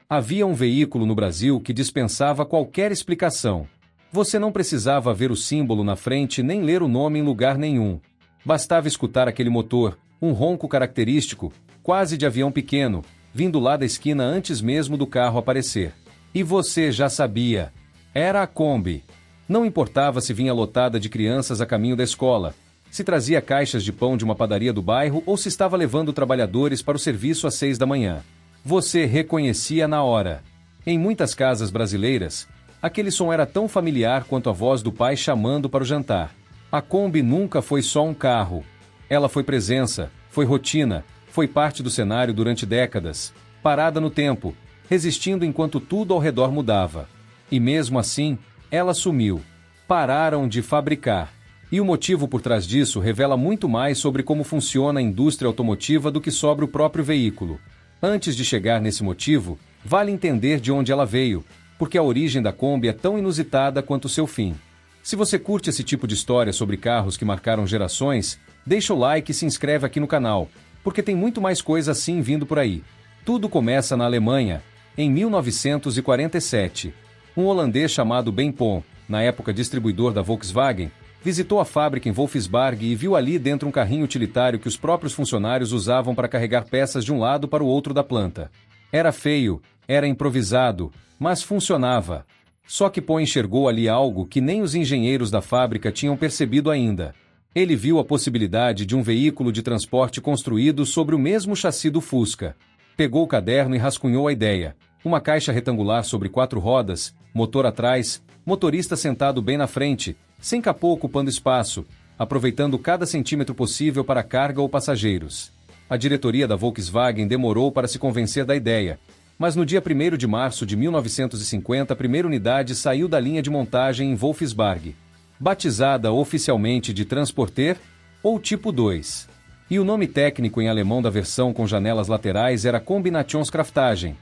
Havia um veículo no Brasil que dispensava qualquer explicação. Você não precisava ver o símbolo na frente nem ler o nome em lugar nenhum. Bastava escutar aquele motor, um ronco característico, quase de avião pequeno, vindo lá da esquina antes mesmo do carro aparecer. E você já sabia. Era a Kombi. Não importava se vinha lotada de crianças a caminho da escola, se trazia caixas de pão de uma padaria do bairro ou se estava levando trabalhadores para o serviço às 6 da manhã. Você reconhecia na hora. Em muitas casas brasileiras, aquele som era tão familiar quanto a voz do pai chamando para o jantar. A Kombi nunca foi só um carro. Ela foi presença, foi rotina, foi parte do cenário durante décadas, parada no tempo, resistindo enquanto tudo ao redor mudava. E mesmo assim, ela sumiu. Pararam de fabricar. E o motivo por trás disso revela muito mais sobre como funciona a indústria automotiva do que sobre o próprio veículo. Antes de chegar nesse motivo, vale entender de onde ela veio, porque a origem da Kombi é tão inusitada quanto seu fim. Se você curte esse tipo de história sobre carros que marcaram gerações, deixa o like e se inscreve aqui no canal, porque tem muito mais coisa assim vindo por aí. Tudo começa na Alemanha, em 1947. Um holandês chamado Ben Pon, na época distribuidor da Volkswagen, visitou a fábrica em Wolfsburg e viu ali dentro um carrinho utilitário que os próprios funcionários usavam para carregar peças de um lado para o outro da planta. Era feio, era improvisado, mas funcionava. Só que Pon enxergou ali algo que nem os engenheiros da fábrica tinham percebido ainda. Ele viu a possibilidade de um veículo de transporte construído sobre o mesmo chassi do Fusca. Pegou o caderno e rascunhou a ideia. Uma caixa retangular sobre 4 rodas, motor atrás, motorista sentado bem na frente, sem capô ocupando espaço, aproveitando cada centímetro possível para carga ou passageiros. A diretoria da Volkswagen demorou para se convencer da ideia, mas no dia 1º de março de 1950 a primeira unidade saiu da linha de montagem em Wolfsburg, batizada oficialmente de Transporter ou Tipo 2. E o nome técnico em alemão da versão com janelas laterais era Kombinationskraftwagen,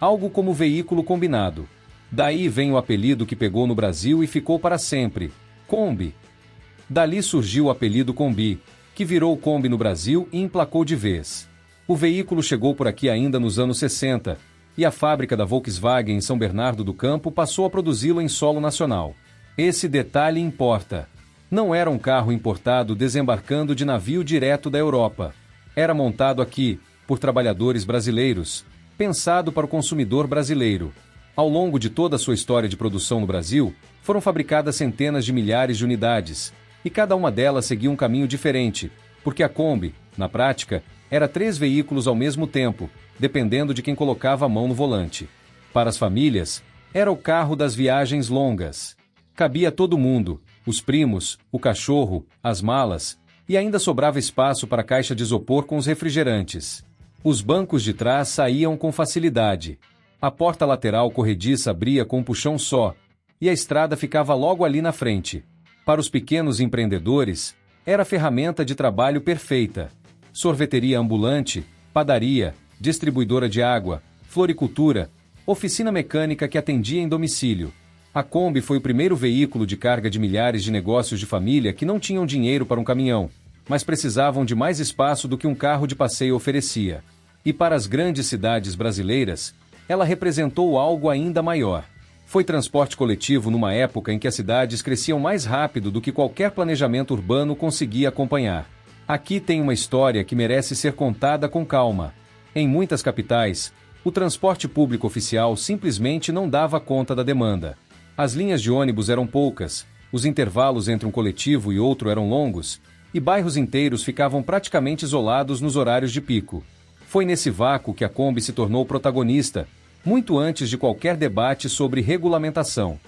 algo como veículo combinado. Daí vem o apelido que pegou no Brasil e ficou para sempre, Kombi. Dali surgiu o apelido Kombi, que virou Kombi no Brasil e emplacou de vez. O veículo chegou por aqui ainda nos anos 60, e a fábrica da Volkswagen em São Bernardo do Campo passou a produzi-lo em solo nacional. Esse detalhe importa. Não era um carro importado desembarcando de navio direto da Europa. Era montado aqui, por trabalhadores brasileiros, pensado para o consumidor brasileiro. Ao longo de toda a sua história de produção no Brasil, foram fabricadas centenas de milhares de unidades, e cada uma delas seguia um caminho diferente, porque a Kombi, na prática, era 3 veículos ao mesmo tempo, dependendo de quem colocava a mão no volante. Para as famílias, era o carro das viagens longas. Cabia todo mundo, os primos, o cachorro, as malas, e ainda sobrava espaço para a caixa de isopor com os refrigerantes. Os bancos de trás saíam com facilidade. A porta lateral corrediça abria com um puxão só, e a estrada ficava logo ali na frente. Para os pequenos empreendedores, era a ferramenta de trabalho perfeita. Sorveteria ambulante, padaria, distribuidora de água, floricultura, oficina mecânica que atendia em domicílio. A Kombi foi o primeiro veículo de carga de milhares de negócios de família que não tinham dinheiro para um caminhão, mas precisavam de mais espaço do que um carro de passeio oferecia. E para as grandes cidades brasileiras, ela representou algo ainda maior. Foi transporte coletivo numa época em que as cidades cresciam mais rápido do que qualquer planejamento urbano conseguia acompanhar. Aqui tem uma história que merece ser contada com calma. Em muitas capitais, o transporte público oficial simplesmente não dava conta da demanda. As linhas de ônibus eram poucas, os intervalos entre um coletivo e outro eram longos, e bairros inteiros ficavam praticamente isolados nos horários de pico. Foi nesse vácuo que a Kombi se tornou protagonista, muito antes de qualquer debate sobre regulamentação.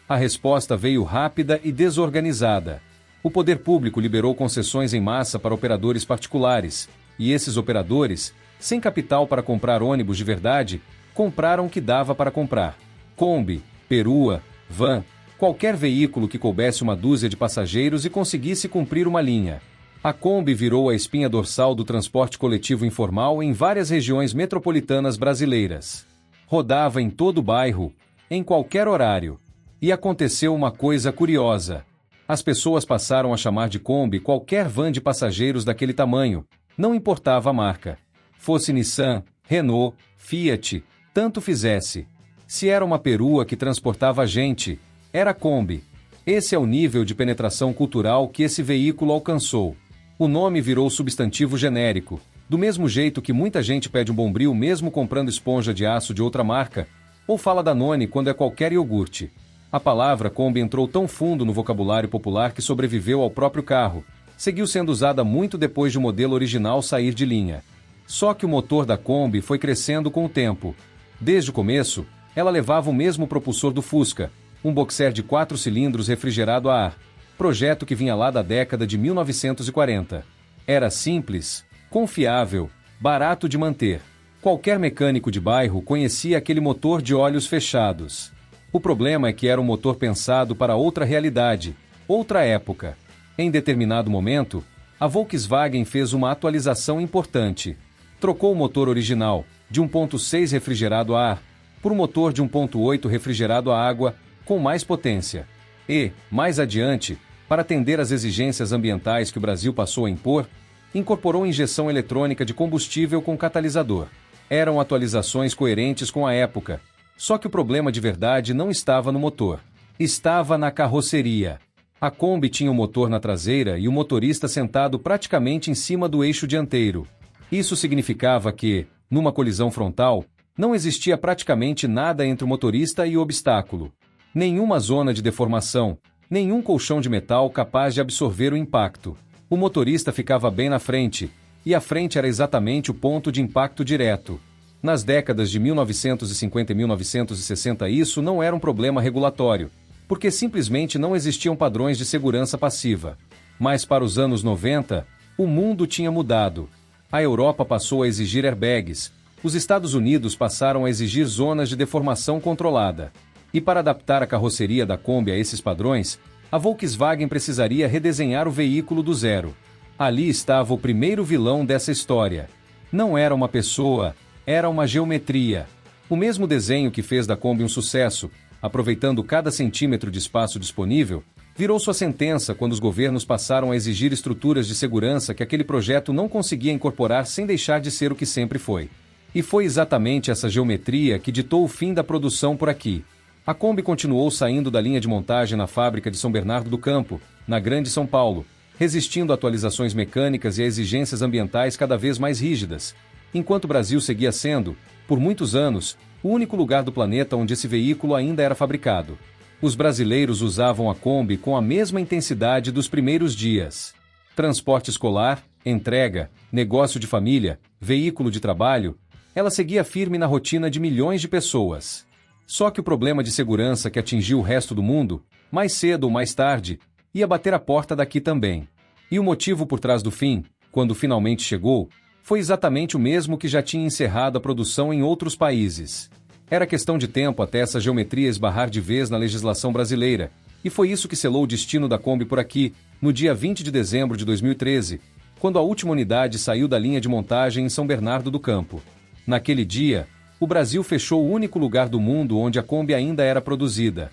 A resposta veio rápida e desorganizada. O poder público liberou concessões em massa para operadores particulares, e esses operadores, sem capital para comprar ônibus de verdade, compraram o que dava para comprar. Kombi, perua, van, qualquer veículo que coubesse uma dúzia de passageiros e conseguisse cumprir uma linha. A Kombi virou a espinha dorsal do transporte coletivo informal em várias regiões metropolitanas brasileiras. Rodava em todo o bairro, em qualquer horário. E aconteceu uma coisa curiosa. As pessoas passaram a chamar de Kombi qualquer van de passageiros daquele tamanho, não importava a marca. Fosse Nissan, Renault, Fiat, Tanto fizesse. Se era uma perua que transportava gente, era Kombi. Esse é o nível de penetração cultural que esse veículo alcançou. O nome virou substantivo genérico, do mesmo jeito que muita gente pede um Bombril mesmo comprando esponja de aço de outra marca, ou fala Danone quando é qualquer iogurte. A palavra Kombi entrou tão fundo no vocabulário popular que sobreviveu ao próprio carro. Seguiu sendo usada muito depois de o modelo original sair de linha. Só que o motor da Kombi foi crescendo com o tempo. Desde o começo, ela levava o mesmo propulsor do Fusca, um boxer de 4 cilindros refrigerado a ar, projeto que vinha lá da década de 1940. Era simples, confiável, barato de manter. Qualquer mecânico de bairro conhecia aquele motor de olhos fechados. O problema é que era um motor pensado para outra realidade, outra época. Em determinado momento, a Volkswagen fez uma atualização importante. Trocou o motor original, de 1.6 refrigerado a ar, por um motor de 1.8 refrigerado a água, com mais potência. E, mais adiante, para atender às exigências ambientais que o Brasil passou a impor, incorporou injeção eletrônica de combustível com catalisador. Eram atualizações coerentes com a época. Só que o problema de verdade não estava no motor. Estava na carroceria. A Kombi tinha o motor na traseira e o motorista sentado praticamente em cima do eixo dianteiro. Isso significava que, numa colisão frontal, não existia praticamente nada entre o motorista e o obstáculo. Nenhuma zona de deformação, nenhum colchão de metal capaz de absorver o impacto. O motorista ficava bem na frente, e a frente era exatamente o ponto de impacto direto. Nas décadas de 1950 e 1960 isso não era um problema regulatório, porque simplesmente não existiam padrões de segurança passiva. Mas para os anos 90, o mundo tinha mudado. A Europa passou a exigir airbags, os Estados Unidos passaram a exigir zonas de deformação controlada. E para adaptar a carroceria da Kombi a esses padrões, a Volkswagen precisaria redesenhar o veículo do zero. Ali estava o primeiro vilão dessa história. Não era uma pessoa, era uma geometria. O mesmo desenho que fez da Kombi um sucesso, aproveitando cada centímetro de espaço disponível, virou sua sentença quando os governos passaram a exigir estruturas de segurança que aquele projeto não conseguia incorporar sem deixar de ser o que sempre foi. E foi exatamente essa geometria que ditou o fim da produção por aqui. A Kombi continuou saindo da linha de montagem na fábrica de São Bernardo do Campo, na Grande São Paulo, resistindo a atualizações mecânicas e a exigências ambientais cada vez mais rígidas, enquanto o Brasil seguia sendo, por muitos anos, o único lugar do planeta onde esse veículo ainda era fabricado. Os brasileiros usavam a Kombi com a mesma intensidade dos primeiros dias. Transporte escolar, entrega, negócio de família, veículo de trabalho, ela seguia firme na rotina de milhões de pessoas. Só que o problema de segurança que atingiu o resto do mundo, mais cedo ou mais tarde, ia bater a porta daqui também. E o motivo por trás do fim, quando finalmente chegou, foi exatamente o mesmo que já tinha encerrado a produção em outros países. Era questão de tempo até essa geometria esbarrar de vez na legislação brasileira, e foi isso que selou o destino da Kombi por aqui, no dia 20 de dezembro de 2013, quando a última unidade saiu da linha de montagem em São Bernardo do Campo. Naquele dia, o Brasil fechou o único lugar do mundo onde a Kombi ainda era produzida.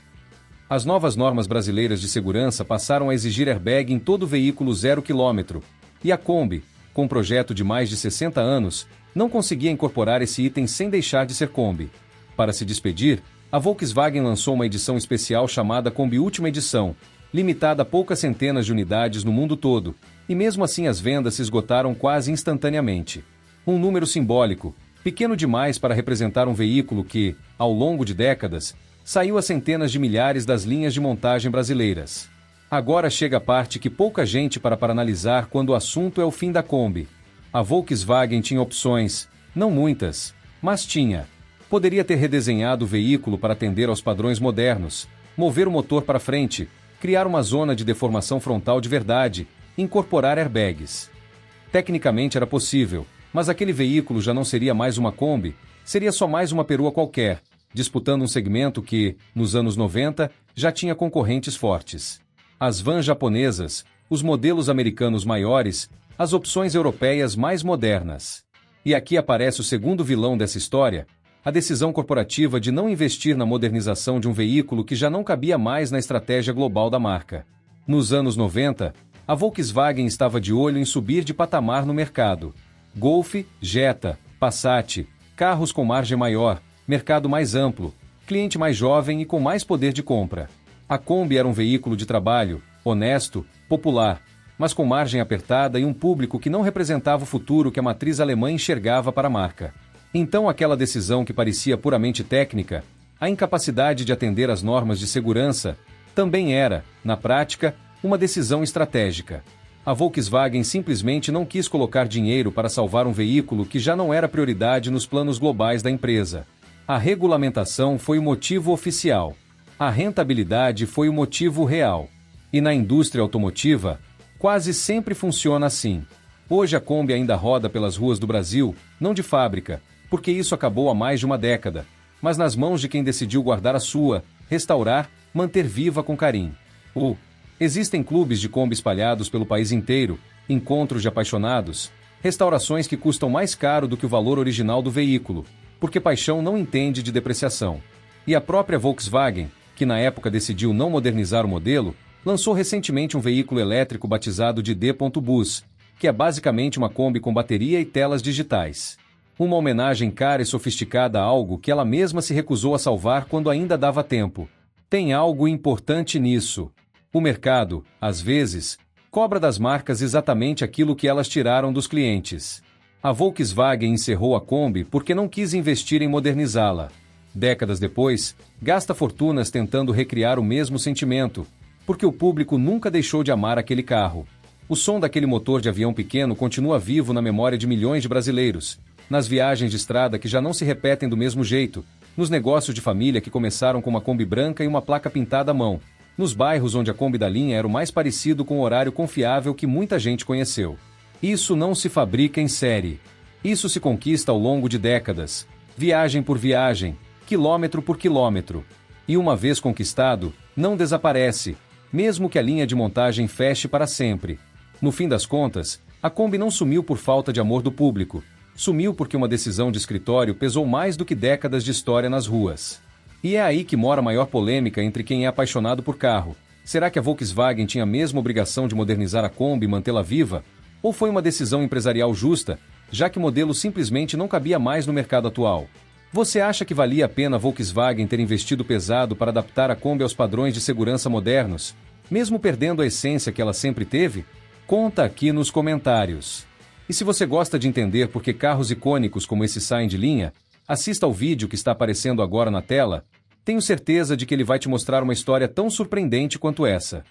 As novas normas brasileiras de segurança passaram a exigir airbag em todo veículo 0 km, e a Kombi, com um projeto de mais de 60 anos, não conseguia incorporar esse item sem deixar de ser Kombi. Para se despedir, a Volkswagen lançou uma edição especial chamada Kombi Última Edição, limitada a poucas centenas de unidades no mundo todo, e mesmo assim as vendas se esgotaram quase instantaneamente. Um número simbólico, pequeno demais para representar um veículo que, ao longo de décadas, saiu a centenas de milhares das linhas de montagem brasileiras. Agora chega a parte que pouca gente para analisar quando o assunto é o fim da Kombi. A Volkswagen tinha opções, não muitas, mas tinha. Poderia ter redesenhado o veículo para atender aos padrões modernos, mover o motor para frente, criar uma zona de deformação frontal de verdade, incorporar airbags. Tecnicamente era possível, mas aquele veículo já não seria mais uma Kombi, seria só mais uma perua qualquer, disputando um segmento que, nos anos 90, já tinha concorrentes fortes. As vans japonesas, os modelos americanos maiores, as opções europeias mais modernas. E aqui aparece o segundo vilão dessa história, a decisão corporativa de não investir na modernização de um veículo que já não cabia mais na estratégia global da marca. Nos anos 90, a Volkswagen estava de olho em subir de patamar no mercado. Golf, Jetta, Passat, carros com margem maior, mercado mais amplo, cliente mais jovem e com mais poder de compra. A Kombi era um veículo de trabalho, honesto, popular, mas com margem apertada e um público que não representava o futuro que a matriz alemã enxergava para a marca. Então aquela decisão que parecia puramente técnica, a incapacidade de atender às normas de segurança, também era, na prática, uma decisão estratégica. A Volkswagen simplesmente não quis colocar dinheiro para salvar um veículo que já não era prioridade nos planos globais da empresa. A regulamentação foi o motivo oficial. A rentabilidade foi o motivo real. E na indústria automotiva, quase sempre funciona assim. Hoje a Kombi ainda roda pelas ruas do Brasil, não de fábrica, porque isso acabou há mais de uma década, mas nas mãos de quem decidiu guardar a sua, restaurar, manter viva com carinho. Existem clubes de Kombi espalhados pelo país inteiro, encontros de apaixonados, restaurações que custam mais caro do que o valor original do veículo, porque paixão não entende de depreciação. E a própria Volkswagen, que na época decidiu não modernizar o modelo, lançou recentemente um veículo elétrico batizado de D.Bus, que é basicamente uma Kombi com bateria e telas digitais. Uma homenagem cara e sofisticada a algo que ela mesma se recusou a salvar quando ainda dava tempo. Tem algo importante nisso. O mercado, às vezes, cobra das marcas exatamente aquilo que elas tiraram dos clientes. A Volkswagen encerrou a Kombi porque não quis investir em modernizá-la. Décadas depois, gasta fortunas tentando recriar o mesmo sentimento, porque o público nunca deixou de amar aquele carro. O som daquele motor de avião pequeno continua vivo na memória de milhões de brasileiros, nas viagens de estrada que já não se repetem do mesmo jeito, nos negócios de família que começaram com uma Kombi branca e uma placa pintada à mão, nos bairros onde a Kombi da linha era o mais parecido com o horário confiável que muita gente conheceu. Isso não se fabrica em série. Isso se conquista ao longo de décadas, viagem por viagem, quilômetro por quilômetro. E uma vez conquistado, não desaparece, mesmo que a linha de montagem feche para sempre. No fim das contas, a Kombi não sumiu por falta de amor do público. Sumiu porque uma decisão de escritório pesou mais do que décadas de história nas ruas. E é aí que mora a maior polêmica entre quem é apaixonado por carro. Será que a Volkswagen tinha a mesma obrigação de modernizar a Kombi e mantê-la viva? Ou foi uma decisão empresarial justa, já que o modelo simplesmente não cabia mais no mercado atual? Você acha que valia a pena a Volkswagen ter investido pesado para adaptar a Kombi aos padrões de segurança modernos, mesmo perdendo a essência que ela sempre teve? Conta aqui nos comentários. E se você gosta de entender por que carros icônicos como esse saem de linha, assista ao vídeo que está aparecendo agora na tela. Tenho certeza de que ele vai te mostrar uma história tão surpreendente quanto essa.